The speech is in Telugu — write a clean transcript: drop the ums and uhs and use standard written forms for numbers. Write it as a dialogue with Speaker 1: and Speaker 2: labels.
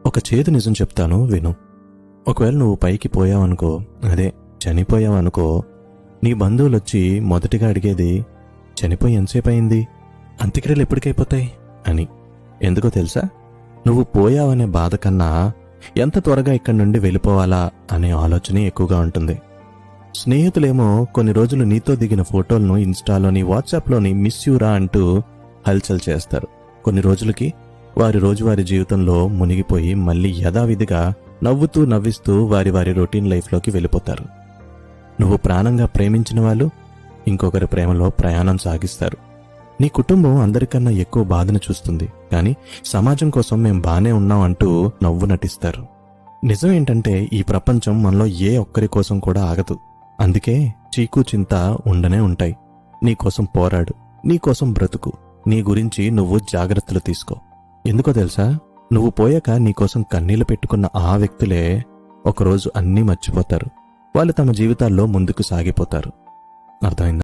Speaker 1: ఒక చేదు నిజం చెప్తాను విను. ఒకవేళ నువ్వు పైకి పోయావనుకో, అదే చనిపోయావనుకో, నీ బంధువులొచ్చి మొదటిగా అడిగేది చనిపోయి ఎంతసేపు అయింది, అంత్యక్రియలు ఎప్పటికైపోతాయి అని. ఎందుకో తెలుసా? నువ్వు పోయావనే బాధ కన్నా ఎంత త్వరగా ఇక్కడి నుండి వెళ్ళిపోవాలా అనే ఆలోచనే ఎక్కువగా ఉంటుంది. స్నేహితులేమో కొన్ని రోజులు నీతో దిగిన ఫోటోలను ఇన్స్టాలోని వాట్సాప్లోని మిస్ యూరా అంటూ హల్చల్ చేస్తారు. కొన్ని రోజులకి వారి రోజువారీ జీవితంలో మునిగిపోయి మళ్ళీ యథావిధిగా నవ్వుతూ నవ్విస్తూ వారి వారి రొటీన్ లైఫ్లోకి వెళ్ళిపోతారు. నువ్వు ప్రాణంగా ప్రేమించిన వాళ్ళు ఇంకొకరి ప్రేమలో ప్రయాణం సాగిస్తారు. నీ కుటుంబం అందరికన్నా ఎక్కువ బాధను చూస్తుంది, కానీ సమాజం కోసం మేం బానే ఉన్నాం అంటూ నవ్వు నటిస్తారు. నిజం ఏంటంటే ఈ ప్రపంచం మనలో ఏ ఒక్కరి కోసం కూడా ఆగదు. అందుకే చీకు చింత ఉండనే ఉంటాయి. నీకోసం పోరాడు, నీకోసం బ్రతుకు, నీ గురించి నువ్వు జాగ్రత్తలు తీసుకో. ఎందుకో తెలుసా? నువ్వు పోయాక నీకోసం కన్నీళ్లు పెట్టుకున్న ఆ వ్యక్తులే ఒకరోజు అన్నీ మర్చిపోతారు. వాళ్ళు తమ జీవితాల్లో ముందుకు సాగిపోతారు. అర్థమైందా?